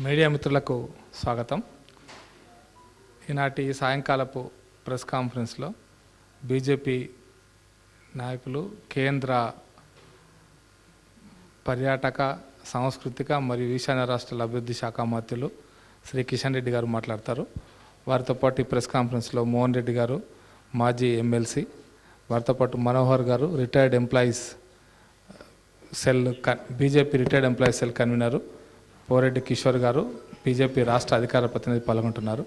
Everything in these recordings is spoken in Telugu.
మీడియా మిత్రులకు స్వాగతం. ఈనాటి సాయంకాలపు ప్రెస్ కాన్ఫరెన్స్లో బీజేపీ నాయకులు కేంద్ర పర్యాటక సాంస్కృతిక మరియు ఈశాన్య రాష్ట్రాల అభివృద్ధి శాఖ మంత్రులు శ్రీ కిషన్ రెడ్డి గారు మాట్లాడతారు. వారితో పాటు ఈ ప్రెస్ కాన్ఫరెన్స్లో మోహన్ రెడ్డి గారు మాజీ ఎమ్మెల్సీ, వారితో పాటు మనోహర్ గారు retired employees cell BJP retired employees cell convener, Poreddy Kishore గారు బీజేపీ రాష్ట్ర అధికార ప్రతినిధి పాల్గొంటున్నారు.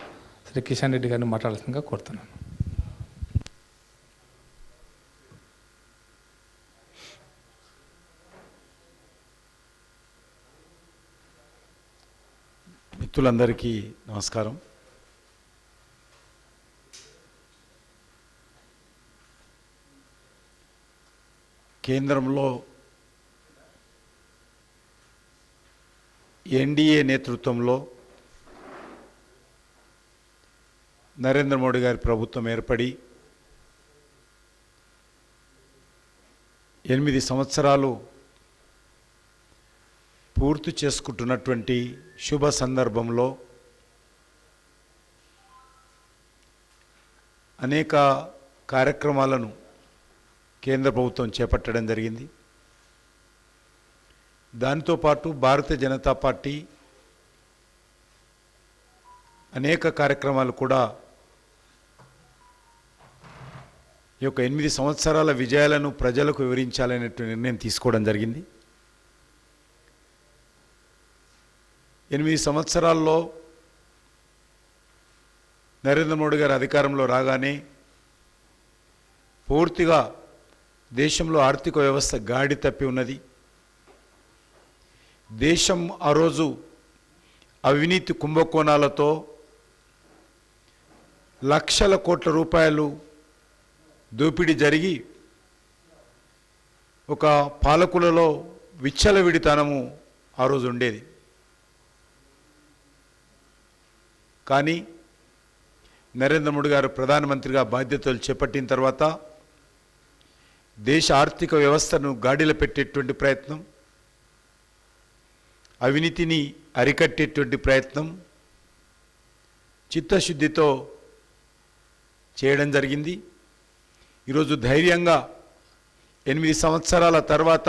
శ్రీ కిషన్ రెడ్డి గారిని మాట్లాడాల్సిందిగా కోరుతున్నాను. మిత్రులందరికీ నమస్కారం. కేంద్రంలో ఎన్డీఏ నేతృత్వంలో నరేంద్ర మోడీ గారి ప్రభుత్వం ఏర్పడి 8 సంవత్సరాలు పూర్తి చేసుకుంటున్నటువంటి శుభ సందర్భంలో అనేక కార్యక్రమాలను కేంద్ర ప్రభుత్వం చేపట్టడం జరిగింది. దానితో పాటు భారతీయ జనతా పార్టీ అనేక కార్యక్రమాలు కూడా ఈ యొక్క 8 సంవత్సరాల విజయాలను ప్రజలకు వివరించాలనే నిర్ణయం తీసుకోవడం జరిగింది. 8 సంవత్సరాల్లో నరేంద్ర మోడీ గారు అధికారంలో రాగానే పూర్తిగా దేశంలో ఆర్థిక వ్యవస్థ గాడి తప్పి ఉన్నది. దేశం ఆ రోజు అవినీతి కుంభకోణాలతో లక్షల కోట్ల రూపాయలు దోపిడీ జరిగి ఒక పాలకులలో విచ్చలవిడితనము ఆ రోజు ఉండేది. కానీ నరేంద్ర మోడీ గారు ప్రధానమంత్రిగా బాధ్యతలు చేపట్టిన తర్వాత దేశ ఆర్థిక వ్యవస్థను గాడిలో పెట్టేటువంటి ప్రయత్నం, అవినీతిని అరికట్టేటువంటి ప్రయత్నం చిత్తశుద్ధితో చేయడం జరిగింది. ఈరోజు ధైర్యంగా 8 సంవత్సరాల తర్వాత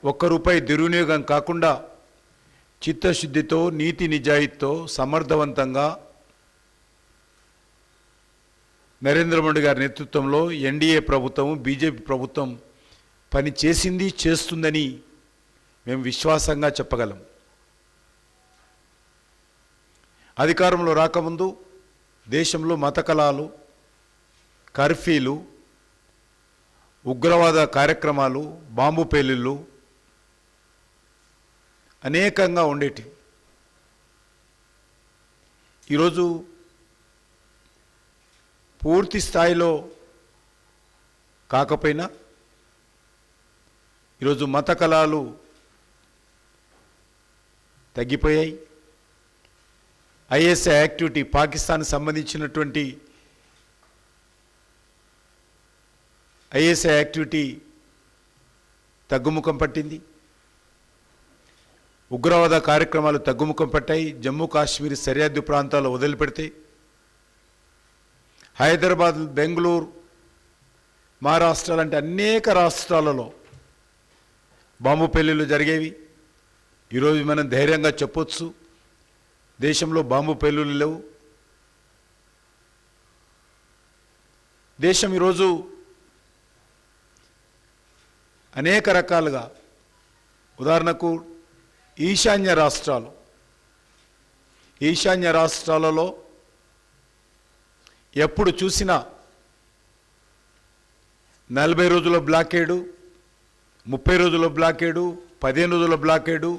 ఒక్క రూపాయి దుర్వినియోగం కాకుండా చిత్తశుద్ధితో నీతి నిజాయితీతో సమర్థవంతంగా నరేంద్ర మోడీ గారి నేతృత్వంలో ఎన్డీఏ ప్రభుత్వం బీజేపీ ప్రభుత్వం పని చేసింది, చేస్తుందని మేము విశ్వాసంగా చెప్పగలం. అధికారంలో రాకముందు దేశంలో మత కళాలు, కర్ఫ్యూలు, ఉగ్రవాద కార్యక్రమాలు, బాంబు పేలుళ్ళు అనేకంగా ఉండేటి. ఈరోజు పూర్తి స్థాయిలో కాకపోయినా ఈరోజు మత కళాలు తగ్గిపోయాయి. ఐఎస్ఐ యాక్టివిటీ, పాకిస్తాన్ సంబంధించినటువంటి ఐఎస్ఐ యాక్టివిటీ తగ్గుముఖం పట్టింది. ఉగ్రవాద కార్యక్రమాలు తగ్గుముఖం పట్టాయి. జమ్మూ కాశ్మీర్ సరిహద్దు ప్రాంతాల్లో వదిలిపెడితే హైదరాబాద్, బెంగళూరు, మహారాష్ట్ర లాంటి అనేక రాష్ట్రాలలో బాంబు పేలుళ్ళు జరిగేవి. ఈరోజు మనం ధైర్యంగా చెప్పొచ్చు, దేశంలో బాంబు పేలుళ్ళు లేవు. దేశం ఈరోజు అనేక రకాలుగా, ఉదాహరణకు ఈశాన్య రాష్ట్రాలలో ఎప్పుడు చూసినా 40 రోజుల బ్లాకేడు, 30 రోజుల బ్లాకేడు, 15 రోజుల బ్లాకేడు,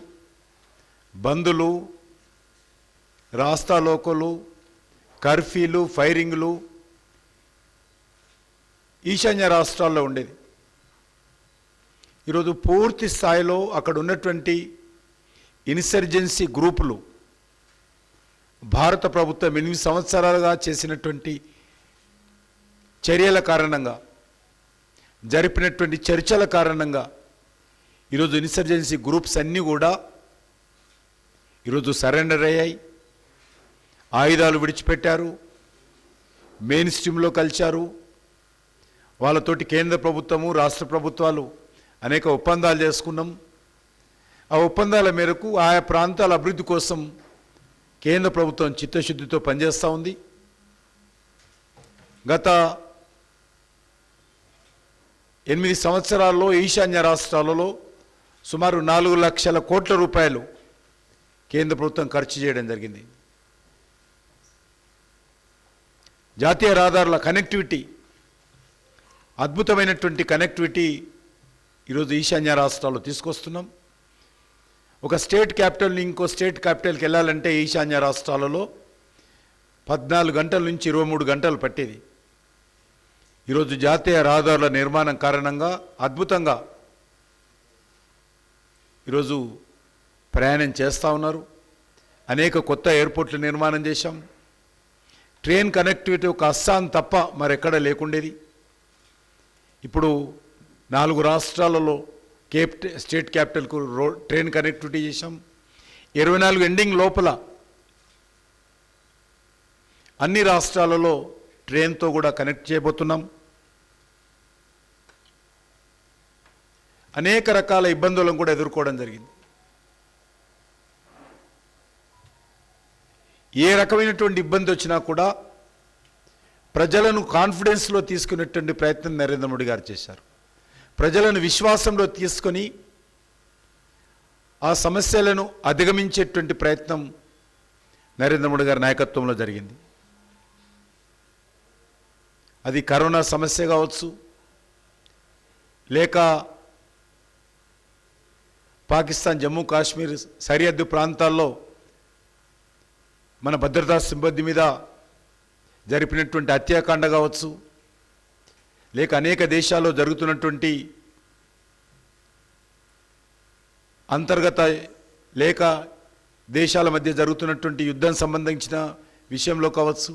బందులు, రాస్తారోకోలు, కర్ఫ్యూలు, ఫైరింగ్లు ఈశాన్య రాష్ట్రాల్లో ఉండేది. ఈరోజు పూర్తి స్థాయిలో అక్కడ ఉన్నటువంటి ఇన్సర్జెన్సీ గ్రూపులు భారత ప్రభుత్వం 8 సంవత్సరాలుగా చేసినటువంటి చర్యల కారణంగా, జరిపినటువంటి చర్చల కారణంగా ఈరోజు ఇన్సర్జెన్సీ గ్రూప్స్ అన్నీ కూడా ఈరోజు సరెండర్ అయ్యాయి, ఆయుధాలు విడిచిపెట్టారు, మెయిన్ స్ట్రీమ్లో కలిశారు. వాళ్ళతోటి కేంద్ర ప్రభుత్వము రాష్ట్ర ప్రభుత్వాలు అనేక ఒప్పందాలు చేసుకున్నాం. ఆ ఒప్పందాల మేరకు ఆయా ప్రాంతాల అభివృద్ధి కోసం కేంద్ర ప్రభుత్వం చిత్తశుద్ధితో పనిచేస్తూ ఉంది. గత 8 సంవత్సరాల్లో ఈశాన్య రాష్ట్రాలలో సుమారు 4 లక్షల కోట్ల రూపాయలు కేంద్ర ప్రభుత్వం ఖర్చు చేయడం జరిగింది. జాతీయ రహదారుల కనెక్టివిటీ, అద్భుతమైనటువంటి కనెక్టివిటీ ఈరోజు ఈశాన్య రాష్ట్రాల్లో తీసుకొస్తున్నాం. ఒక స్టేట్ క్యాపిటల్ని ఇంకో స్టేట్ క్యాపిటల్కి వెళ్ళాలంటే ఈశాన్య రాష్ట్రాలలో 14 గంటల నుంచి 23 గంటలు పట్టేది. ఈరోజు జాతీయ రహదారుల నిర్మాణం కారణంగా అద్భుతంగా ఈరోజు ప్రయాణం చేస్తూ ఉన్నారు. అనేక కొత్త ఎయిర్పోర్ట్లు నిర్మాణం చేశాం. ట్రైన్ కనెక్టివిటీ ఒక అస్సాం తప్ప మరెక్కడ లేకుండేది. ఇప్పుడు 4 రాష్ట్రాలలో స్టేట్ క్యాపిటల్కు ట్రైన్ కనెక్టివిటీ చేశాం. 24 ఎండింగ్ లోపల అన్ని రాష్ట్రాలలో ట్రైన్తో కూడా కనెక్ట్ చేయబోతున్నాం. అనేక రకాల ఇబ్బందులను కూడా ఎదుర్కోవడం జరిగింది. ఏ రకమైనటువంటి ఇబ్బంది వచ్చినా కూడా ప్రజలను కాన్ఫిడెన్స్లో తీసుకునేటువంటి ప్రయత్నం నరేంద్ర మోడీ గారు చేశారు. ప్రజలను విశ్వాసంలో తీసుకొని ఆ సమస్యలను అధిగమించేటువంటి ప్రయత్నం నరేంద్ర మోడీ గారి నాయకత్వంలో జరిగింది. అది కరోనా సమస్య కావచ్చు, లేక పాకిస్తాన్ జమ్మూ కాశ్మీర్ సరిహద్దు ప్రాంతాల్లో మన భద్రతా సిబ్బంది మీద జరిపినటువంటి హత్యాకాండ కావచ్చు, లేక అనేక దేశాల్లో జరుగుతున్నటువంటి అంతర్గత లేక దేశాల మధ్య జరుగుతున్నటువంటి యుద్ధం సంబంధించిన విషయంలో కావచ్చు,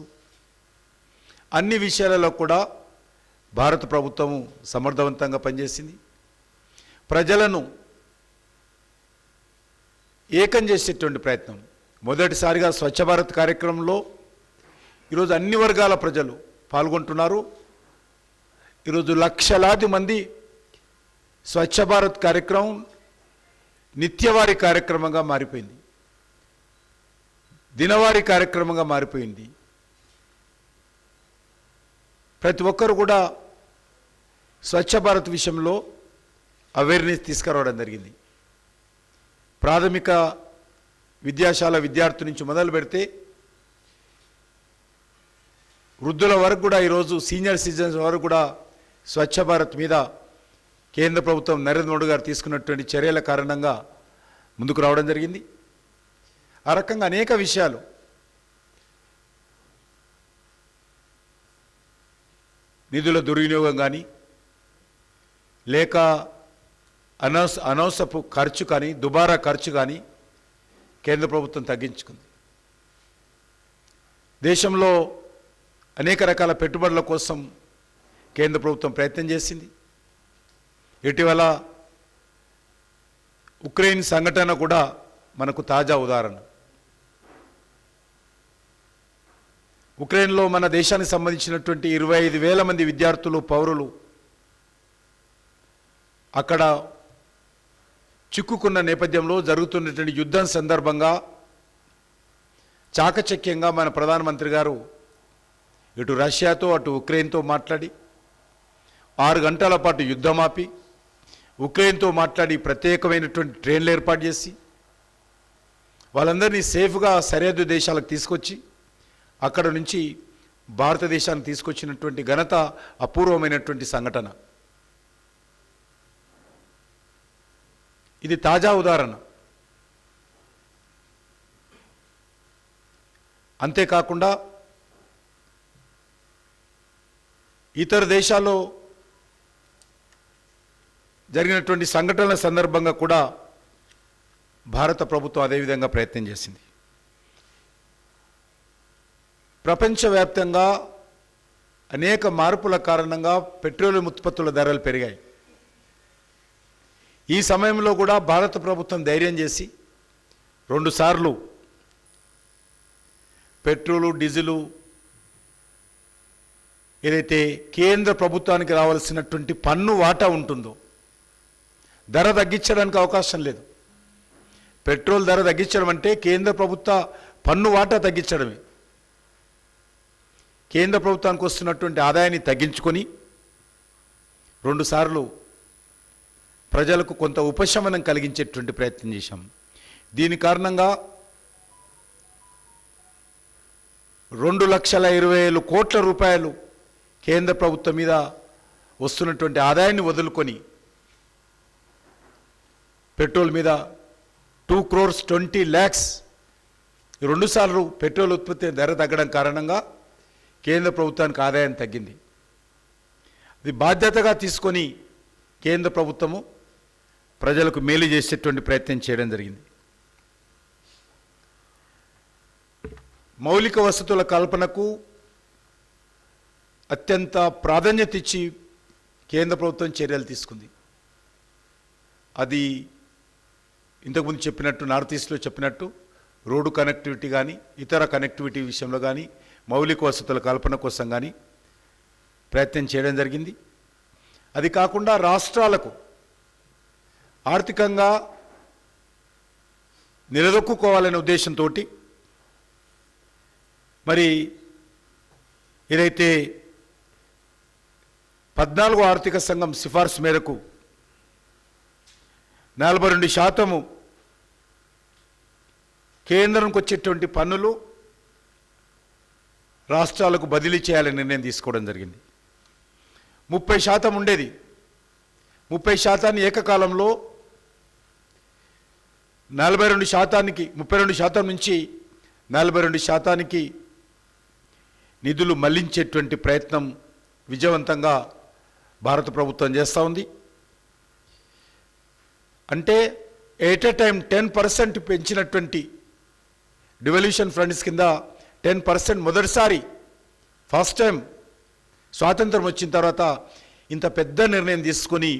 అన్ని విషయాలలో కూడా భారత ప్రభుత్వము సమర్థవంతంగా పనిచేసింది. ప్రజలను ఏకం చేసేటువంటి ప్రయత్నం, మొదటిసారిగా స్వచ్ఛ భారత్ కార్యక్రమంలో ఈరోజు అన్ని వర్గాల ప్రజలు పాల్గొంటున్నారు. ఈరోజు లక్షలాది మంది స్వచ్ఛ భారత్ కార్యక్రమం నిత్యవారీ కార్యక్రమంగా మారిపోయింది, దినవారీ కార్యక్రమంగా మారిపోయింది. ప్రతి ఒక్కరు కూడా స్వచ్ఛ భారత్ విషయంలో అవేర్నెస్ తీసుకురావడం జరిగింది. ప్రాథమిక విద్యాశాల విద్యార్థి నుంచి మొదలు పెడితే వృద్ధుల వరకు కూడా ఈరోజు సీనియర్ సిటిజన్స్ వరకు కూడా స్వచ్ఛ భారత్ మీద కేంద్ర ప్రభుత్వం నరేంద్ర మోడీ గారు తీసుకున్నటువంటి చర్యల కారణంగా ముందుకు రావడం జరిగింది. ఆ రకంగా అనేక విషయాలు నిధుల దుర్వినియోగం కానీ, లేక అనవసరపు ఖర్చు కానీ, దుబారా ఖర్చు కానీ కేంద్ర ప్రభుత్వం తగ్గించుకుంది. దేశంలో అనేక రకాల పెట్టుబడుల కోసం కేంద్ర ప్రభుత్వం ప్రయత్నం చేసింది. ఇటీవల ఉక్రెయిన్ సంఘటన కూడా మనకు తాజా ఉదాహరణ. ఉక్రెయిన్లో మన దేశానికి సంబంధించినటువంటి 25,000 మంది విద్యార్థులు, పౌరులు అక్కడ చిక్కుకున్న నేపథ్యంలో జరుగుతున్నటువంటి యుద్ధం సందర్భంగా చాకచక్యంగా మన ప్రధానమంత్రి గారు ఇటు రష్యాతో అటు ఉక్రెయిన్తో మాట్లాడి 6 గంటల పాటు యుద్ధం ఆపి, ఉక్రెయిన్తో మాట్లాడి ప్రత్యేకమైనటువంటి ట్రైన్లు ఏర్పాటు చేసి వాళ్ళందరినీ సేఫ్గా సరిహద్దు దేశాలకు తీసుకొచ్చి అక్కడ నుంచి భారతదేశానికి తీసుకొచ్చినటువంటి ఘనత అపూర్వమైనటువంటి సంఘటన. ఇది తాజా ఉదాహరణ. అంతేకాకుండా ఇతర దేశాల్లో జరిగినటువంటి సంఘటనల సందర్భంగా కూడా భారత ప్రభుత్వం అదేవిధంగా ప్రయత్నం చేసింది. ప్రపంచవ్యాప్తంగా అనేక మార్పుల కారణంగా పెట్రోలియం ఉత్పత్తుల ధరలు పెరిగాయి. ఈ సమయంలో కూడా భారత ప్రభుత్వం ధైర్యం చేసి 2 సార్లు పెట్రోలు డీజిలు ఏదైతే కేంద్ర ప్రభుత్వానికి రావాల్సినటువంటి పన్ను వాటా ఉంటుందో ధర తగ్గించడానికి అవకాశం లేదు. పెట్రోల్ ధర తగ్గించడం అంటే కేంద్ర ప్రభుత్వ పన్ను వాటా తగ్గించడమే. కేంద్ర ప్రభుత్వానికి వస్తున్నటువంటి ఆదాయాన్ని తగ్గించుకొని 2 సార్లు ప్రజలకు కొంత ఉపశమనం కలిగించేటువంటి ప్రయత్నం చేశాం. దీని కారణంగా 2,20,000 కోట్ల రూపాయలు కేంద్ర ప్రభుత్వం మీద వస్తున్నటువంటి ఆదాయాన్ని వదులుకొని పెట్రోల్ మీద 2,20,00,000 2 సార్లు పెట్రోల్ ఉత్పత్తి ధర తగ్గడం కారణంగా కేంద్ర ప్రభుత్వానికి ఆదాయం తగ్గింది. ఇది బాధ్యతగా తీసుకొని కేంద్ర ప్రభుత్వము ప్రజలకు మేలు చేసేటువంటి ప్రయత్నం చేయడం జరిగింది. మౌలిక వసతుల కల్పనకు అత్యంత ప్రాధాన్యత ఇచ్చి కేంద్ర ప్రభుత్వం చర్యలు తీసుకుంది. అది ఇంతకుముందు చెప్పినట్టు నార్త్ ఈస్ట్లో చెప్పినట్టు రోడ్డు కనెక్టివిటీ కానీ ఇతర కనెక్టివిటీ విషయంలో కానీ మౌలిక వసతుల కల్పన కోసం కానీ ప్రయత్నం చేయడం జరిగింది. అది కాకుండా రాష్ట్రాలకు ఆర్థికంగా నిలదొక్కుకోవాలనే ఉద్దేశంతో మరి ఏదైతే 14వ ఆర్థిక సంఘం సిఫార్సు మేరకు 42% కేంద్రంకి వచ్చేటువంటి పన్నులు రాష్ట్రాలకు బదిలీ చేయాలని నిర్ణయం తీసుకోవడం జరిగింది. 30% ఉండేది. 30% ఏకకాలంలో 32% నుంచి 42% నిధులు మళ్లించేటువంటి ప్రయత్నం విజయవంతంగా భారత ప్రభుత్వం చేస్తూ ఉంది. అంటే ఎట్ ఎ టైం 10% పెంచినటువంటి డివల్యూషన్ ఫండ్స్ కింద 10% మొదటిసారి ఫస్ట్ టైం స్వాతంత్రం వచ్చిన తర్వాత ఇంత పెద్ద నిర్ణయం తీసుకొని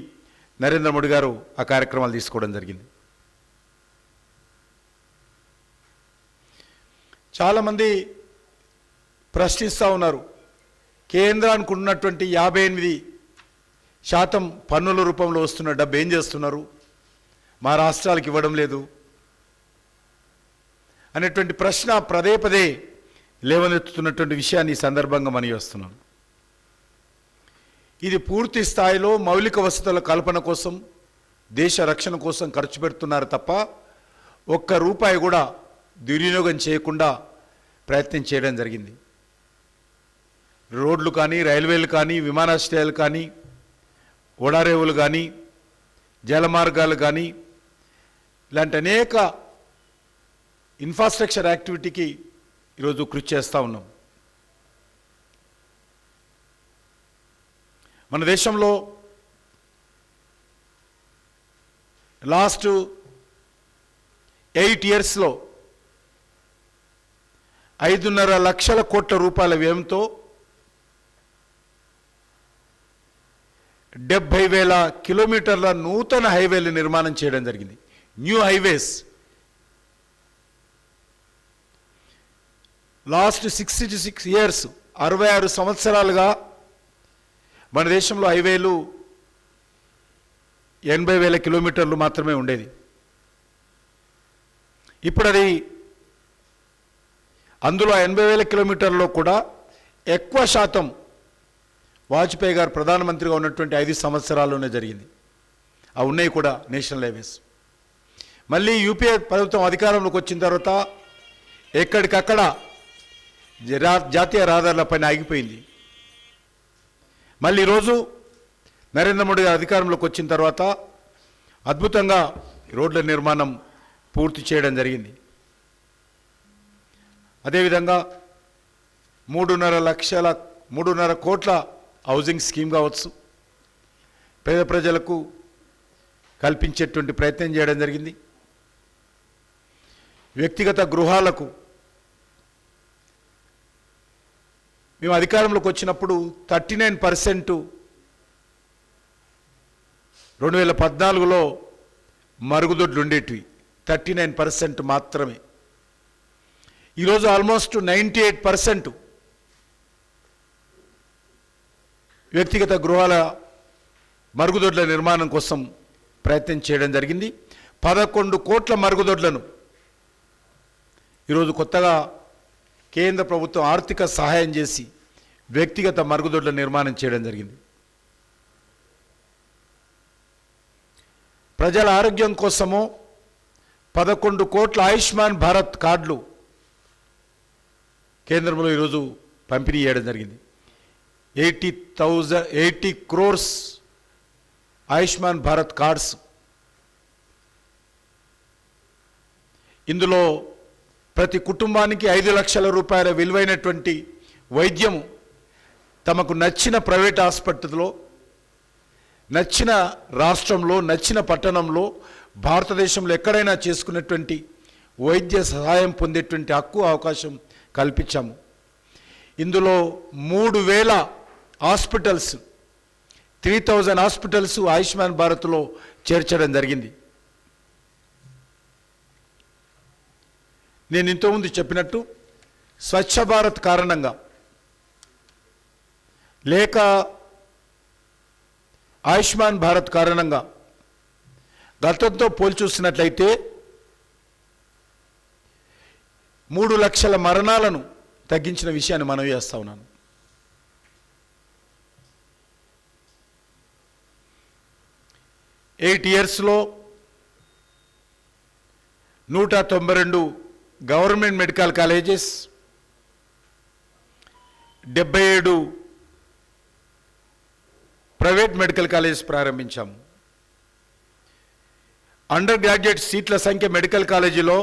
నరేంద్ర మోడీ గారు ఆ కార్యక్రమాలు తీసుకోవడం జరిగింది. చాలామంది ప్రశ్నిస్తూ ఉన్నారు, కేంద్రానికి ఉన్నటువంటి 58% పన్నుల రూపంలో వస్తున్న డబ్బు ఏం చేస్తున్నారు, మా రాష్ట్రాలకు ఇవ్వడం లేదు అనేటువంటి ప్రశ్న పదే పదే లేవనెత్తుతున్నటువంటి విషయాన్ని ఈ సందర్భంగా మనవి చేస్తున్నాను. ఇది పూర్తి స్థాయిలో మౌలిక వసతుల కల్పన కోసం, దేశ రక్షణ కోసం ఖర్చు పెడుతున్నారు తప్ప ₹1 కూడా దుర్వినియోగం చేయకుండా ప్రయత్నం చేయడం జరిగింది. రోడ్లు కానీ, రైల్వేలు కానీ, విమానాశ్రయాలు కానీ, ఓడారేవులు కానీ, జలమార్గాలు కానీ ఇలాంటి అనేక ఇన్ఫ్రాస్ట్రక్చర్ యాక్టివిటీకి ఈరోజు కృషి చేస్తూ ఉన్నాం. మన దేశంలో లాస్ట్ 8 yearsలో 5.5 లక్షల కోట్ల రూపాయల వ్యయంతో 70,000 కిలోమీటర్ల నూతన హైవేలు నిర్మాణం చేయడం జరిగింది. New highways. లాస్ట్ 66 years 66 సంవత్సరాలుగా మన దేశంలో హైవేలు 80,000 కిలోమీటర్లు మాత్రమే ఉండేది. ఇప్పుడు అది అందులో 80,000 కిలోమీటర్లలో కూడా ఎక్కువ శాతం వాజ్పేయి గారు ప్రధానమంత్రిగా ఉన్నటువంటి 5 సంవత్సరాల్లోనే జరిగింది. ఆ ఉన్నాయి కూడా నేషనల్ హైవేస్. మళ్ళీ యూపీఏ ప్రభుత్వం అధికారంలోకి వచ్చిన తర్వాత ఎక్కడికక్కడ జాతీయ రహదారులపైన ఆగిపోయింది. మళ్ళీ ఈరోజు నరేంద్ర మోడీ గారు అధికారంలోకి వచ్చిన తర్వాత అద్భుతంగా రోడ్ల నిర్మాణం పూర్తి చేయడం జరిగింది. అదేవిధంగా 3.5 కోట్ల హౌసింగ్ స్కీమ్ కావచ్చు, పేద ప్రజలకు కల్పించేటువంటి ప్రయత్నం చేయడం జరిగింది. వ్యక్తిగత గృహాలకు మేము అధికారంలోకి వచ్చినప్పుడు 39% 2014లో మరుగుదొడ్లు ఉండేటివి. 39% మాత్రమే. ఈరోజు ఆల్మోస్ట్ 98% వ్యక్తిగత గృహాల మరుగుదొడ్ల నిర్మాణం కోసం ప్రయత్నం చేయడం జరిగింది. 11 కోట్ల మరుగుదొడ్లను ఈరోజు కొత్తగా కేంద్ర ప్రభుత్వం ఆర్థిక సహాయం చేసి వ్యక్తిగత మరుగుదొడ్ల నిర్మాణం చేయడం జరిగింది. ప్రజల ఆరోగ్యం కోసము 11 కోట్ల ఆయుష్మాన్ భారత్ కార్డులు కేంద్రంలో ఈరోజు పంపిణీ చేయడం జరిగింది. 80 crores ఆయుష్మాన్ భారత్ కార్డ్స్. ఇందులో ప్రతి కుటుంబానికి 5 లక్షల రూపాయల విలువైనటువంటి వైద్యము తమకు నచ్చిన ప్రైవేట్ ఆసుపత్రిలో, నచ్చిన రాష్ట్రంలో, నచ్చిన పట్టణంలో, భారతదేశంలో ఎక్కడైనా చేసుకునేటువంటి వైద్య సహాయం పొందేటువంటి హక్కు, అవకాశం కల్పించాము. ఇందులో 3000 హాస్పిటల్స్, 3000 హాస్పిటల్స్ ఆయుష్మాన్ భారత్లో చేర్చడం జరిగింది. నేను ఇంతకుముందు చెప్పినట్టు స్వచ్ఛ భారత్ కారణంగా లేక ఆయుష్మాన్ భారత్ కారణంగా గతంతో పోల్చూసినట్లయితే 3 లక్షల మరణాలను తగ్గించిన విషయాన్ని మనవి చేస్తా ఉన్నాను. ఎయిట్ ఇయర్స్లో 192 government medical colleges, 77 private medical colleges ప్రారంభించాము. అండర్ గ్రాడ్యుయేట్ సీట్ల సంఖ్య మెడికల్ కాలేజీలో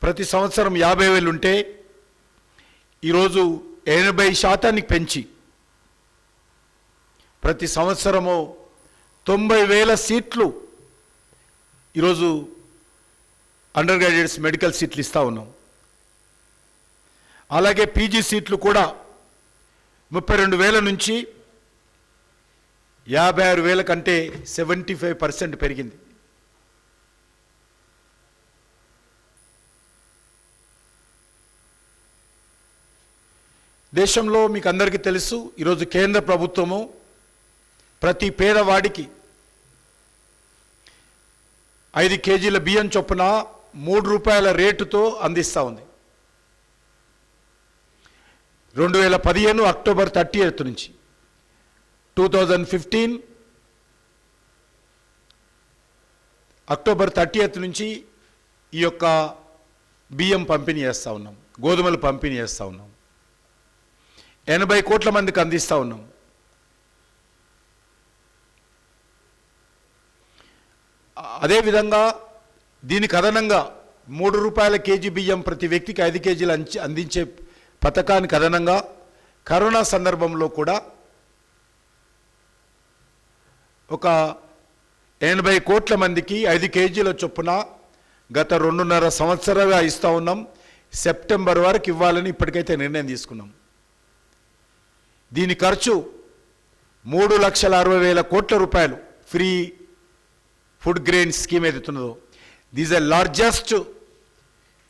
ప్రతి సంవత్సరం 50,000 ఉంటే ఈరోజు 80% పెంచి ప్రతి సంవత్సరము 90,000 సీట్లు ఈరోజు అండర్ గ్రాడ్యుయేట్స్ మెడికల్ సీట్లు ఇస్తూ ఉన్నాం. అలాగే పీజీ సీట్లు కూడా 32,000 నుంచి 56,000 కంటే 75% పెరిగింది. దేశంలో మీకు అందరికీ తెలుసు, ఈరోజు కేంద్ర ప్రభుత్వము ప్రతి పేదవాడికి 5 కేజీల బియ్యం చొప్పున 3 రూపాయల రేటుతో అందిస్తూ ఉంది. 2015 అక్టోబర్ 30 నుంచి 2015 అక్టోబర్ 30 నుంచి ఈ యొక్క బియ్యం పంపిణీ చేస్తూ ఉన్నాం, గోధుమలు పంపిణీ చేస్తూ ఉన్నాం. 80 కోట్ల మందికి అందిస్తూ ఉన్నాం. అదేవిధంగా దీనికి అదనంగా 3 రూపాయల కేజీ బియ్యం ప్రతి వ్యక్తికి 5 కేజీలు అందించే పథకానికి అదనంగా కరోనా సందర్భంలో కూడా ఒక 80 కోట్ల మందికి 5 కేజీల చొప్పున గత 2.5 సంవత్సరాలుగా ఇస్తూ ఉన్నాం. సెప్టెంబర్ వరకు ఇవ్వాలని ఇప్పటికైతే నిర్ణయం తీసుకున్నాం. దీని ఖర్చు 3,60,000 కోట్ల రూపాయలు. ఫ్రీ ఫుడ్ గ్రెయిన్ స్కీమ్ ఏదైతున్నదో, this a largest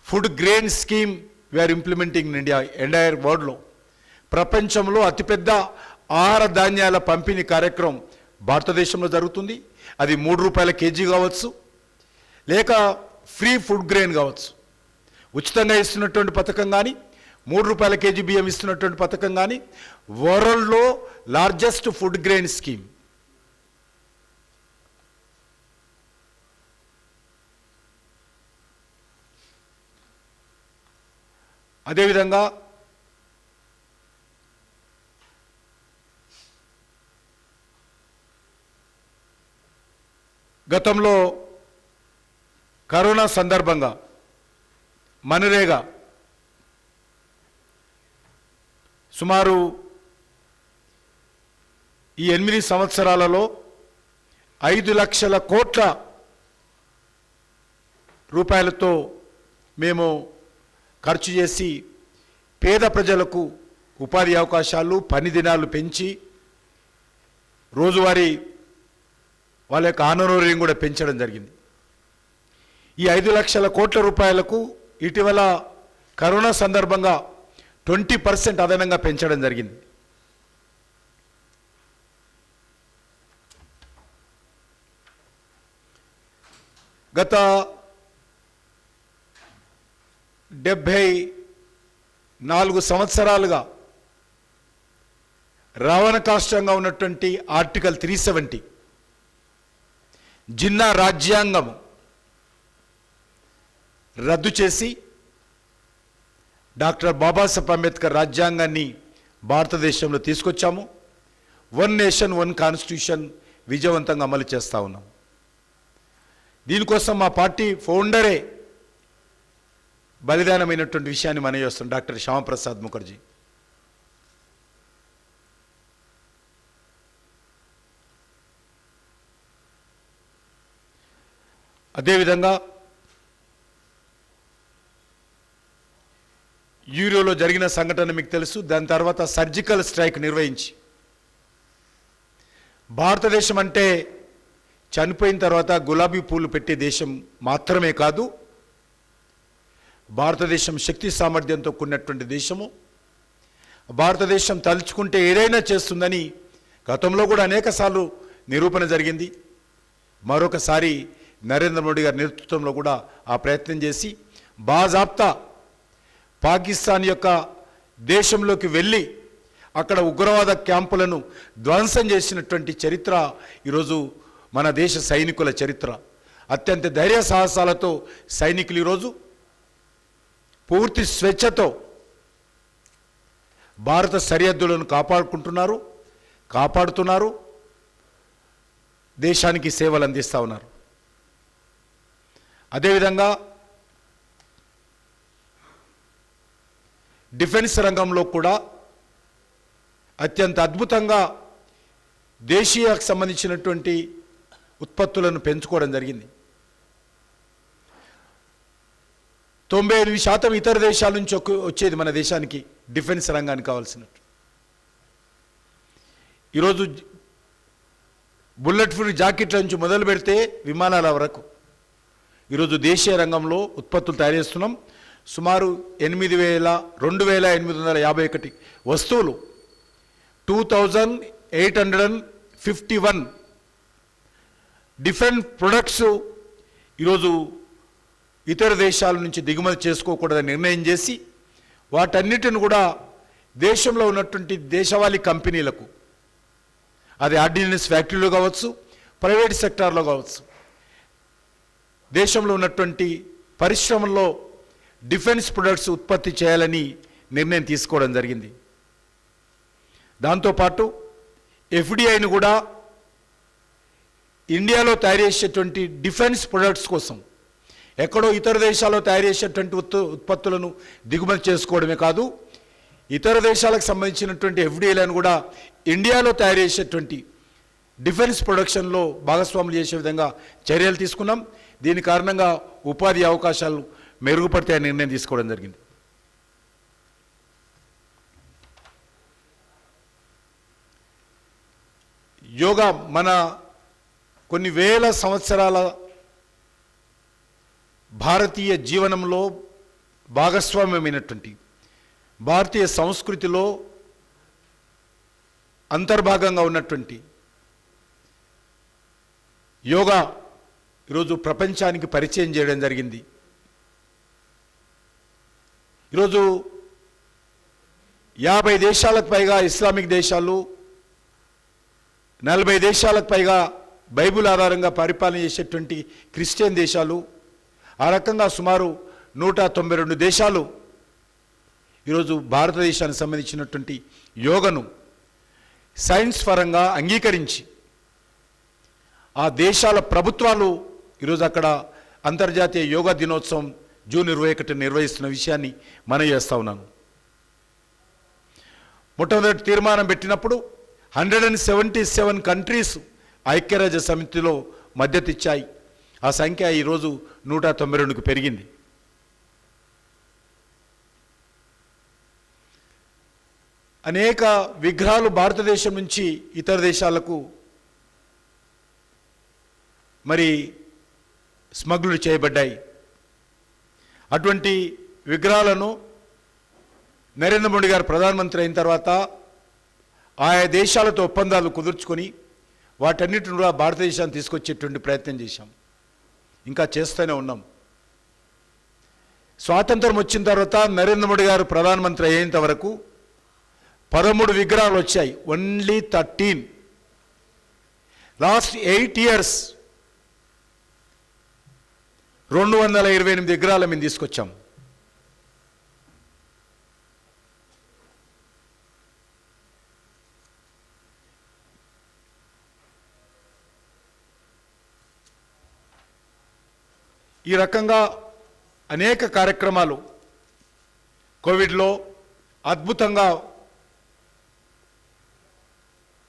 food grain scheme we are implementing in India, entire వరల్డ్లో. ప్రపంచంలో అతిపెద్ద ఆహార ధాన్యాల పంపిణీ కార్యక్రమం భారతదేశంలో జరుగుతుంది. అది 3 రూపాయల కేజీ కావచ్చు, లేక ఫ్రీ ఫుడ్ గ్రెయిన్ కావచ్చు. ఉచితంగా ఇస్తున్నటువంటి పథకం కానీ, 3 రూపాయల కేజీ బియ్యం ఇస్తున్నటువంటి పథకం కానీ వరల్డ్లో లార్జెస్ట్ ఫుడ్ గ్రెయిన్ స్కీమ్. అదేవిధంగా గతంలో కరోనా సందర్భంగా మనరేగా సుమారు ఈ 8 సంవత్సరాలలో 5 లక్షల కోట్ల రూపాయలతో మేము ఖర్చు చేసి పేద ప్రజలకు ఉపాధి అవకాశాలు, పని దినాలు పెంచి రోజువారీ వాళ్ళ యొక్క ఆనరోరియం కూడా పెంచడం జరిగింది. ఈ 5 లక్షల కోట్ల రూపాయలకు ఇటీవల కరోనా సందర్భంగా 20% అదనంగా పెంచడం జరిగింది. గత 74 సంవత్సరాలుగా రావణ కాష్టంగా ఉన్నటువంటి ఆర్టికల్ 370 జిన్నా రాజ్యాంగం రద్దు చేసి డాక్టర్ బాబాసాహెబ్ అంబేద్కర్ రాజ్యాంగాన్ని భారతదేశంలో తీసుకొచ్చాము. 1 నేషన్ 1 కాన్స్టిట్యూషన్ విజయవంతంగా అమలు చేస్తూ ఉన్నాం. దీనికోసం మా పార్టీ ఫౌండరే బలిదానమైనటువంటి విషయాన్ని మనం చేస్తాం, డాక్టర్ శ్యామప్రసాద్ ముఖర్జీ. అదేవిధంగా యూరోలో జరిగిన సంఘటన మీకు తెలుసు. దాని తర్వాత సర్జికల్ స్ట్రైక్ నిర్వహించి భారతదేశం అంటే చనిపోయిన తర్వాత గులాబీ పూలు పెట్టే దేశం మాత్రమే కాదు, భారతదేశం శక్తి సామర్థ్యంతో కూడినటువంటి దేశము. భారతదేశం తలుచుకుంటే ఏదైనా చేస్తుందని గతంలో కూడా అనేకసార్లు నిరూపణ జరిగింది. మరొకసారి నరేంద్ర మోడీ గారి నేతృత్వంలో కూడా ఆ ప్రయత్నం చేసి బాజాప్తా పాకిస్తాన్ యొక్క దేశంలోకి వెళ్ళి అక్కడ ఉగ్రవాద క్యాంపులను ధ్వంసం చేసినటువంటి చరిత్ర ఈరోజు మన దేశ సైనికుల చరిత్ర. అత్యంత ధైర్య సాహసాలతో సైనికులు ఈరోజు పూర్తి స్వేచ్ఛతో భారత సరిహద్దులను కాపాడుతున్నారు, దేశానికి సేవలు అందిస్తూ ఉన్నారు. అదేవిధంగా డిఫెన్స్ రంగంలో కూడా అత్యంత అద్భుతంగా దేశీయకు సంబంధించినటువంటి ఉత్పత్తులను పెంచుకోవడం జరిగింది. 98% ఇతర దేశాల నుంచి వచ్చేది మన దేశానికి డిఫెన్స్ రంగానికి కావాల్సినట్టు. ఈరోజు బుల్లెట్ ప్రూఫ్ జాకెట్ల నుంచి మొదలు పెడితే విమానాల వరకు ఈరోజు దేశీయ రంగంలో ఉత్పత్తులు తయారు చేస్తున్నాం. సుమారు 2851 వస్తువులు 2851 డిఫరెంట్ ప్రొడక్ట్స్ ఈరోజు ఇతర దేశాల నుంచి దిగుమతి చేసుకోకూడదని నిర్ణయం చేసి వాటన్నిటిని కూడా దేశంలో ఉన్నటువంటి దేశవాళీ కంపెనీలకు, అది ఆర్డినెన్స్ ఫ్యాక్టరీలో కావచ్చు, ప్రైవేట్ సెక్టార్లో కావచ్చు, దేశంలో ఉన్నటువంటి పరిశ్రమల్లో డిఫెన్స్ ప్రొడక్ట్స్ ఉత్పత్తి చేయాలని నిర్ణయం తీసుకోవడం జరిగింది. దాంతోపాటు ఎఫ్డిఐని కూడా ఇండియాలో తయారు చేసేటువంటి డిఫెన్స్ ప్రొడక్ట్స్ కోసం ఎక్కడో ఇతర దేశాల్లో తయారు చేసేటువంటి ఉత్పత్తులను దిగుమతి చేసుకోవడమే కాదు, ఇతర దేశాలకు సంబంధించినటువంటి ఎఫ్డిఐలను కూడా ఇండియాలో తయారు చేసేటువంటి డిఫెన్స్ ప్రొడక్షన్లో భాగస్వాములు చేసే విధంగా చర్యలు తీసుకున్నాం. దీని కారణంగా ఉపాధి అవకాశాలు మెరుగుపడతాయని నిర్ణయం తీసుకోవడం జరిగింది. యోగా మన కొన్ని వేల సంవత్సరాల భారతీయ జీవనంలో భాగస్వామ్యమైనటువంటి, భారతీయ సంస్కృతిలో అంతర్భాగంగా ఉన్నటువంటి యోగా ఈరోజు ప్రపంచానికి పరిచయం చేయడం జరిగింది. ఈరోజు 50 దేశాలకు పైగా ఇస్లామిక్ దేశాలు, 40 దేశాలకు పైగా బైబిల్ ఆధారంగా పరిపాలన చేసేటువంటి క్రిస్టియన్ దేశాలు, ఆ రకంగా సుమారు 192 దేశాలు ఈరోజు భారతదేశానికి సంబంధించినటువంటి యోగను సైన్స్ పరంగా అంగీకరించి ఆ దేశాల ప్రభుత్వాలు ఈరోజు అక్కడ అంతర్జాతీయ యోగా దినోత్సవం జూన్ 21 నిర్వహిస్తున్న విషయాన్ని మనం చేస్తూ ఉన్నాను. మొట్టమొదటి తీర్మానం పెట్టినప్పుడు 177 కంట్రీస్ ఐక్యరాజ్య సమితిలో మద్దతు ఇచ్చాయి. ఆ సంఖ్య ఈరోజు 192కు పెరిగింది. అనేక విగ్రహాలు భారతదేశం నుంచి ఇతర దేశాలకు మరి స్మగ్లుడు చేయబడ్డాయి. అటువంటి విగ్రహాలను నరేంద్ర మోడీ గారు ప్రధానమంత్రి అయిన తర్వాత ఆయా దేశాలతో ఒప్పందాలు కుదుర్చుకొని వాటన్నిటిని కూడా భారతదేశాన్ని తీసుకొచ్చేటువంటి ప్రయత్నం చేశాం, ఇంకా చేస్తూనే ఉన్నాం. స్వాతంత్రం వచ్చిన తర్వాత నరేంద్ర మోడీ గారు ప్రధానమంత్రి అయ్యేంత వరకు 13 విగ్రహాలు వచ్చాయి, ఓన్లీ 13. లాస్ట్ 8 years 228 విగ్రహాలు మేము తీసుకొచ్చాం. ఈ రకంగా అనేక కార్యక్రమాలు కోవిడ్లో అద్భుతంగా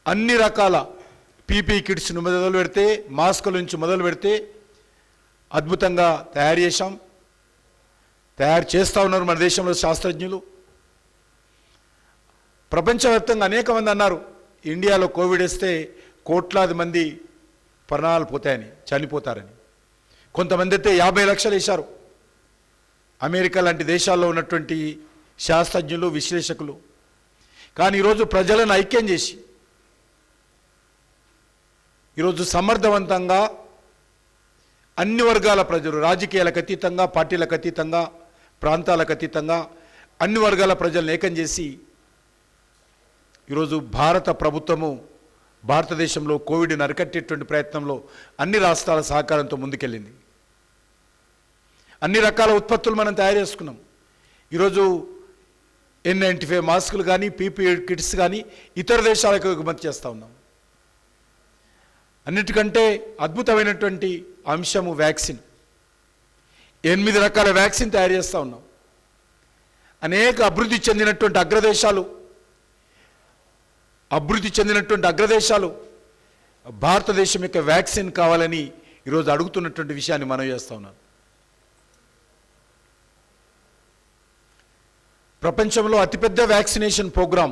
అన్ని రకాల పీపీఈ కిట్స్ను మొదలు పెడితే, మాస్కుల నుంచి మొదలు పెడితే అద్భుతంగా తయారు చేశాం, తయారు చేస్తూ ఉన్నారు మన దేశంలో శాస్త్రజ్ఞులు. ప్రపంచవ్యాప్తంగా అనేక మంది అన్నారు ఇండియాలో కోవిడ్ వస్తే కోట్లాది మంది ప్రాణాలు పోతాయని, చనిపోతారని. కొంతమంది అయితే 50 లక్షలు వేశారు. అమెరికా లాంటి దేశాల్లో ఉన్నటువంటి శాస్త్రజ్ఞులు, విశ్లేషకులు. కానీ ఈరోజు ప్రజలను ఐక్యం చేసి ఈరోజు సమర్థవంతంగా అన్ని వర్గాల ప్రజలు, రాజకీయాలకు అతీతంగా, పార్టీలకు అతీతంగా, ప్రాంతాలకు అతీతంగా అన్ని వర్గాల ప్రజలను ఏకం చేసి ఈరోజు భారత ప్రభుత్వము భారతదేశంలో కోవిడ్ని అరికట్టేటువంటి ప్రయత్నంలో అన్ని రాష్ట్రాల సహకారంతో ముందుకెళ్ళింది. అన్ని రకాల ఉత్పత్తులు మనం తయారు చేసుకున్నాం. ఈరోజు N95 మాస్కులు కానీ, పీపీఈ కిట్స్ కానీ ఇతర దేశాలకు ఎగుమతి చేస్తూ ఉన్నాం. అన్నిటికంటే అద్భుతమైనటువంటి అంశము వ్యాక్సిన్. 8 రకాల వ్యాక్సిన్ తయారు చేస్తూ ఉన్నాం. అనేక అభివృద్ధి చెందినటువంటి అగ్రదేశాలు భారతదేశం యొక్క వ్యాక్సిన్ కావాలని ఈరోజు అడుగుతున్నటువంటి విషయాన్ని మనం చేస్తూ ఉన్నాం. ప్రపంచంలో అతిపెద్ద vaccination program,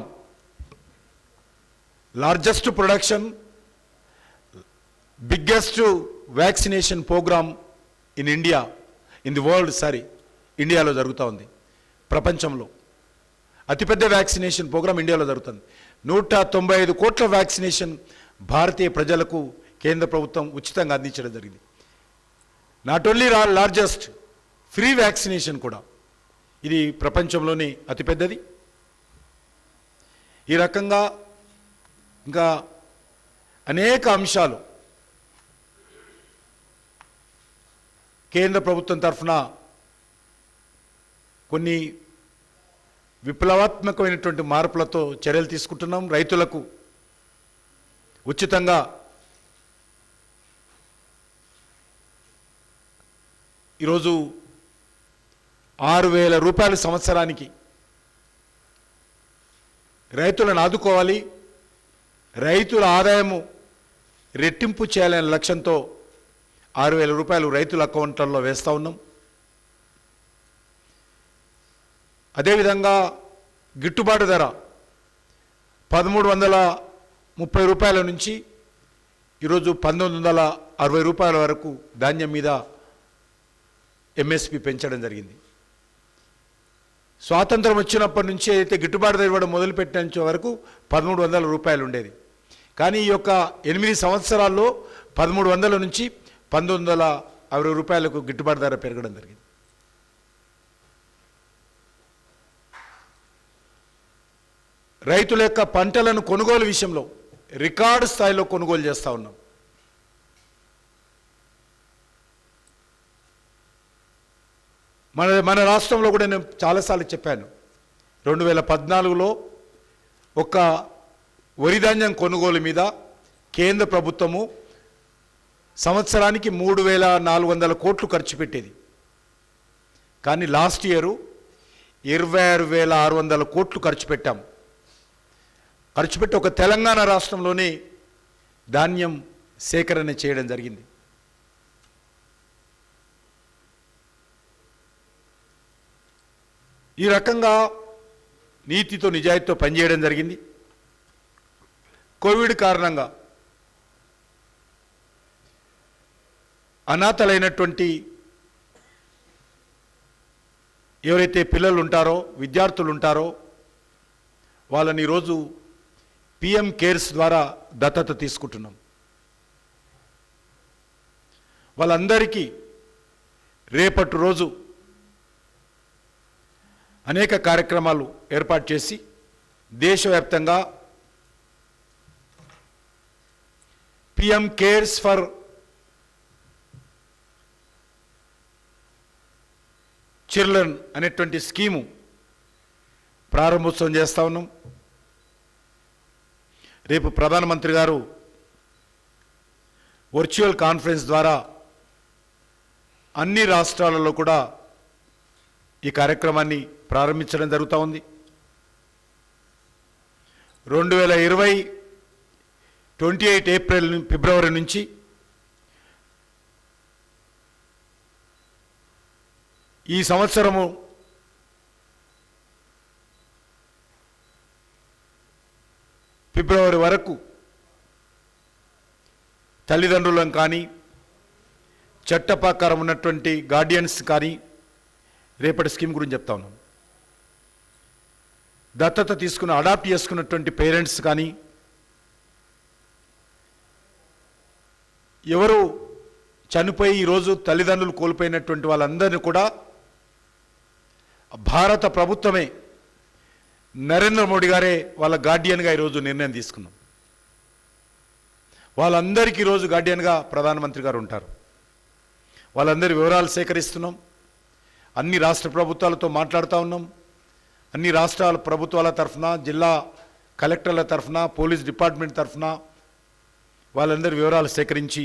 largest production, biggest vaccination program in India, in the world, ఇండియాలో జరుగుతూ ఉంది. ప్రపంచంలో అతిపెద్ద వ్యాక్సినేషన్ ప్రోగ్రాం ఇండియాలో జరుగుతుంది. 195 కోట్ల వ్యాక్సినేషన్ భారతీయ ప్రజలకు కేంద్ర ప్రభుత్వం ఉచితంగా అందించడం జరిగింది. Not only largest, free vaccination కూడా. ఇది ప్రపంచంలోనే అతిపెద్దది. ఈ రకంగా ఇంకా అనేక అంశాలు కేంద్ర ప్రభుత్వం తరఫున కొన్ని విప్లవాత్మకమైనటువంటి మార్పులతో చర్యలు తీసుకుంటున్నాం. రైతులకు ఉచితంగా ఈరోజు 6,000 రూపాయలు సంవత్సరానికి రైతులను ఆదుకోవాలి, రైతుల ఆదాయము రెట్టింపు చేయాలనే లక్ష్యంతో 6,000 రూపాయలు రైతుల అకౌంట్లలో వేస్తూ ఉన్నాం. అదేవిధంగా గిట్టుబాటు ధర 1,330 రూపాయల నుంచి ఈరోజు 1,960 రూపాయల వరకు ధాన్యం మీద ఎంఎస్పి పెంచడం జరిగింది. స్వాతంత్రం వచ్చినప్పటి నుంచి అయితే గిట్టుబాటు ధర ఇవ్వడం మొదలుపెట్టిన వరకు 1,300 రూపాయలు ఉండేది. కానీ ఈ యొక్క 8 సంవత్సరాల్లో 1,300 నుంచి 1,960 రూపాయలకు గిట్టుబాటు ధర పెరగడం జరిగింది. రైతుల యొక్క పంటలను కొనుగోలు విషయంలో రికార్డు స్థాయిలో కొనుగోలు చేస్తూ ఉన్నాం. మన రాష్ట్రంలో కూడా నేను చాలాసార్లు చెప్పాను, 2014లో ఒక వరి ధాన్యం కొనుగోలు మీద కేంద్ర ప్రభుత్వము సంవత్సరానికి 3,400 కోట్లు ఖర్చు పెట్టేది. కానీ లాస్ట్ ఇయర్ 26,600 కోట్లు ఖర్చు పెట్టాం. ఖర్చు పెట్టి ఒక తెలంగాణ రాష్ట్రంలోనే ధాన్యం సేకరణ చేయడం జరిగింది. ఈ రకంగా నీతితో నిజాయితీతో పనిచేయడం జరిగింది. కోవిడ్ కారణంగా అనాథలైనటువంటి ఎవరైతే పిల్లలు ఉంటారో, విద్యార్థులు ఉంటారో వాళ్ళని ఈరోజు పిఎం కేర్స్ ద్వారా దత్తత తీసుకుంటున్నాం. వాళ్ళందరికీ రేపటి రోజు అనేక కార్యక్రమాలు ఏర్పాటు చేసి దేశవ్యాప్తంగా పిఎం కేర్స్ ఫర్ చిల్డ్రన్ అనేటువంటి స్కీము ప్రారంభోత్సవం చేస్తా ఉన్నాం. రేపు ప్రధానమంత్రి గారు వర్చువల్ కాన్ఫరెన్స్ ద్వారా అన్ని రాష్ట్రాలలో కూడా ఈ కార్యక్రమాన్ని ప్రారంభించడం జరుగుతూ ఉంది. 2020 28 ఫిబ్రవరి నుంచి ఈ సంవత్సరము ఫిబ్రవరి వరకు తల్లిదండ్రులను కానీ చట్టప్రకారం ఉన్నటువంటి గార్డియన్స్ కానీ రేపటి స్కీమ్ గురించి చెప్తా ఉన్నాను. దత్తత తీసుకుని అడాప్ట్ చేసుకున్నటువంటి పేరెంట్స్ కానీ ఎవరు చనిపోయి ఈరోజు తల్లిదండ్రులు కోల్పోయినటువంటి వాళ్ళందరినీ కూడా భారత ప్రభుత్వమే నరేంద్ర మోడీ గారే వాళ్ళ గార్డియన్గా ఈరోజు నిర్ణయం తీసుకున్నాం. వాళ్ళందరికీ ఈరోజు గార్డియన్గా ప్రధానమంత్రి గారు ఉంటారు. వాళ్ళందరి వివరాలు సేకరిస్తున్నాం. అన్ని రాష్ట్ర ప్రభుత్వాలతో మాట్లాడుతూ ఉన్నాం. అన్ని రాష్ట్రాల ప్రభుత్వాల తరఫున, జిల్లా కలెక్టర్ల తరఫున, పోలీస్ డిపార్ట్మెంట్ తరఫున వాళ్ళందరి వివరాలు సేకరించి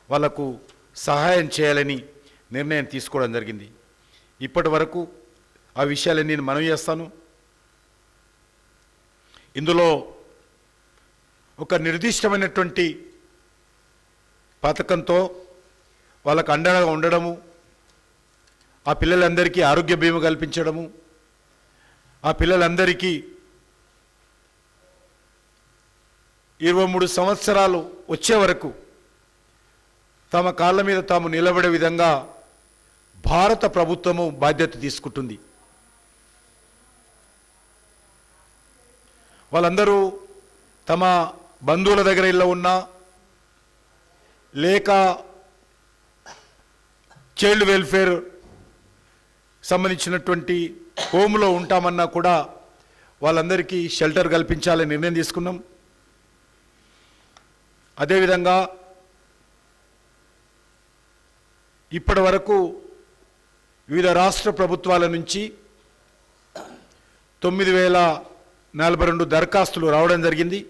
వాళ్లకు సహాయం చేయాలని నిర్ణయం తీసుకోవడం జరిగింది. ఇప్పటి వరకు ఆ విషయాలన్నీ నేను మనవి చేస్తాను. ఇందులో ఒక నిర్దిష్టమైనటువంటి పథకంతో వాళ్ళకు అండగా ఉండడము, ఆ పిల్లలందరికీ ఆరోగ్య బీమా కల్పించడము, ఆ పిల్లలందరికీ 23 సంవత్సరాలు వచ్చే వరకు తమ కాళ్ళ మీద తాము నిలబడే విధంగా భారత ప్రభుత్వము బాధ్యత తీసుకుంటుంది. వాళ్ళందరూ తమ బంధువుల దగ్గర ఇళ్ళ ఉన్నా లేక చైల్డ్ వెల్ఫేర్ సంబంధించినటువంటి హోమ్లో ఉంటామన్నా కూడా వాళ్ళందరికీ షెల్టర్ కల్పించాలని నిర్ణయం తీసుకున్నాం. అదేవిధంగా ఇప్పటి వరకు వివిధ రాష్ట్ర ప్రభుత్వాల నుంచి 9,042 దరఖాస్తులు రావడం జరిగింది.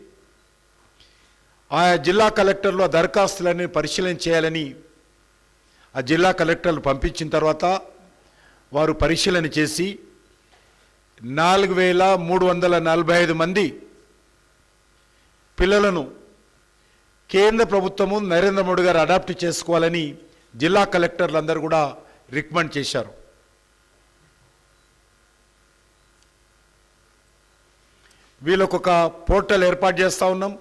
ఆయా జిల్లా కలెక్టర్లు ఆ దరఖాస్తులన్నీ పరిశీలన చేయాలని ఆ జిల్లా కలెక్టర్లు పంపించిన తర్వాత వారు పరిశీలన చేసి 4,345 మంది పిల్లలను కేంద్ర ప్రభుత్వము నరేంద్ర మోడీ గారు అడాప్ట్ చేసుకోవాలని జిల్లా కలెక్టర్లు అందరూ కూడా రికమెండ్ చేశారు. వీళ్ళకు ఒక పోర్టల్ ఏర్పాటు చేస్తూ ఉన్నాం.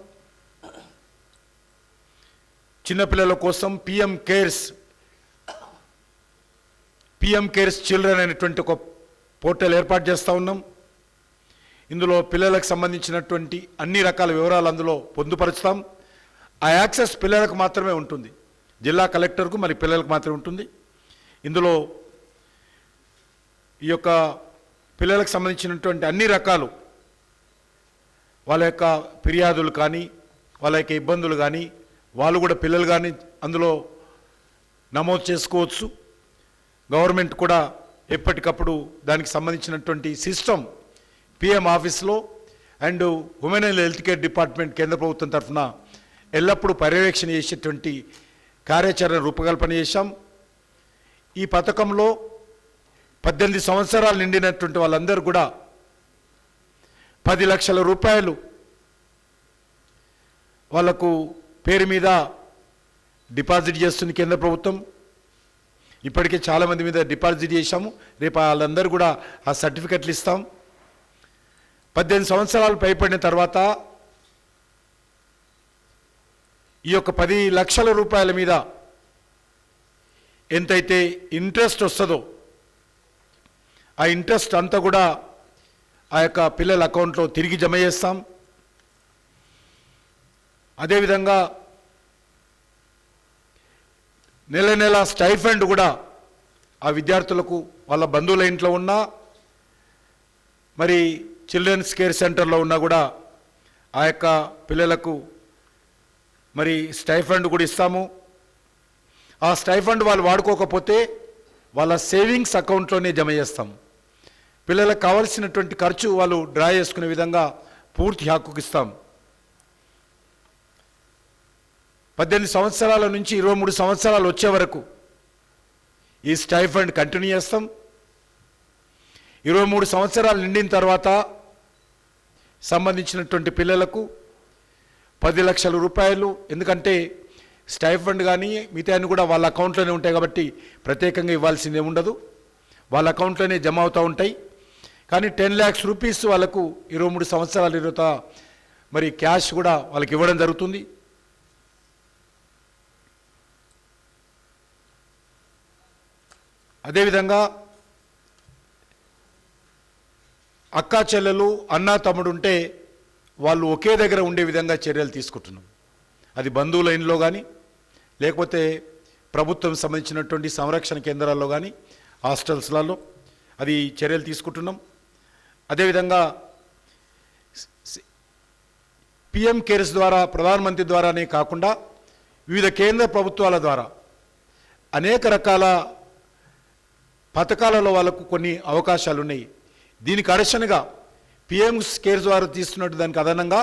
చిన్నపిల్లల కోసం పిఎం కేర్స్ చిల్డ్రన్ అనేటువంటి ఒక పోర్టల్ ఏర్పాటు చేస్తూ ఉన్నాం. ఇందులో పిల్లలకు సంబంధించినటువంటి అన్ని రకాల వివరాలు అందులో పొందుపరుస్తాం. ఆ యాక్సెస్ పిల్లలకు మాత్రమే ఉంటుంది, జిల్లా కలెక్టర్కు మరి పిల్లలకు మాత్రమే ఉంటుంది. ఇందులో ఈ యొక్క పిల్లలకు సంబంధించినటువంటి అన్ని రకాలు వాళ్ళ యొక్క ఫిర్యాదులు కానీ వాళ్ళ యొక్క ఇబ్బందులు కానీ వాళ్ళు కూడా పిల్లలు కానీ అందులో నమోదు చేసుకోవచ్చు. గవర్నమెంట్ కూడా ఎప్పటికప్పుడు దానికి సంబంధించినటువంటి సిస్టమ్ పిఎం ఆఫీస్లో and women and health care department కేంద్ర ప్రభుత్వం తరఫున ఎల్లప్పుడూ పర్యవేక్షణ చేసేటువంటి కార్యాచరణ రూపకల్పన చేశాం. ఈ పథకంలో 18 సంవత్సరాలు నిండినటువంటి వాళ్ళందరూ కూడా 10 లక్షల రూపాయలు వాళ్లకు పేరు మీద డిపాజిట్ చేస్తుంది కేంద్ర ప్రభుత్వం. ఇప్పటికే చాలామంది మీద డిపాజిట్ చేశాము. రేపు వాళ్ళందరూ కూడా ఆ సర్టిఫికెట్లు ఇస్తాం. 18 సంవత్సరాలు పైపడిన తర్వాత ఈ యొక్క 10 లక్షల రూపాయల మీద ఎంతైతే ఇంట్రెస్ట్ వస్తుందో ఆ ఇంట్రెస్ట్ అంతా కూడా ఆ యొక్క పిల్లల అకౌంట్లో తిరిగి జమ చేస్తాం. అదేవిధంగా నెల నెల స్టైఫండ్ కూడా ఆ విద్యార్థులకు వాళ్ళ బంధువుల ఇంట్లో ఉన్నా మరి చిల్డ్రన్స్ కేర్ సెంటర్లో ఉన్నా కూడా ఆ యొక్క పిల్లలకు మరి స్టైఫండ్ కూడా ఇస్తాము. ఆ స్టైఫండ్ వాళ్ళు వాడుకోకపోతే వాళ్ళ సేవింగ్స్ అకౌంట్లోనే జమ చేస్తాం. పిల్లలకు కావాల్సినటువంటి ఖర్చు వాళ్ళు డ్రా చేసుకునే విధంగా పూర్తి హక్కుకు ఇస్తాం. 18 సంవత్సరాల నుంచి 23 సంవత్సరాలు వచ్చే వరకు ఈ స్టైఫండ్ కంటిన్యూ చేస్తాం. 23 సంవత్సరాలు నిండిన తర్వాత సంబంధించినటువంటి పిల్లలకు 10 లక్షల రూపాయలు, ఎందుకంటే స్టైఫండ్ కానీ మిగతాన్ని కూడా వాళ్ళ అకౌంట్లోనే ఉంటాయి కాబట్టి ప్రత్యేకంగా ఇవ్వాల్సిందే ఉండదు, వాళ్ళ అకౌంట్లోనే జమ అవుతూ ఉంటాయి. కానీ 10 lakhs రూపీస్ వాళ్ళకు 23 సంవత్సరాల తర్వాత మరి క్యాష్ కూడా వాళ్ళకి ఇవ్వడం జరుగుతుంది. అదేవిధంగా అక్కా చెల్లెలు అన్నా తమ్ముడు ఉంటే వాళ్ళు ఒకే దగ్గర ఉండే విధంగా చర్యలు తీసుకుంటున్నాం. అది బంధువుల ఇంట్లో కానీ లేకపోతే ప్రభుత్వం సంబంధించినటువంటి సంరక్షణ కేంద్రాల్లో కానీ హాస్టల్స్లలో అది చర్యలు తీసుకుంటున్నాం. అదేవిధంగా పిఎం కేర్స్ ద్వారా ప్రధానమంత్రి ద్వారానే కాకుండా వివిధ కేంద్ర ప్రభుత్వాల ద్వారా అనేక రకాల పథకాలలో వాళ్ళకు కొన్ని అవకాశాలు ఉన్నాయి. దీనికి అడిషనల్గా పిఎం కేర్స్ ద్వారా తీస్తున్నట్టు దానికి అదనంగా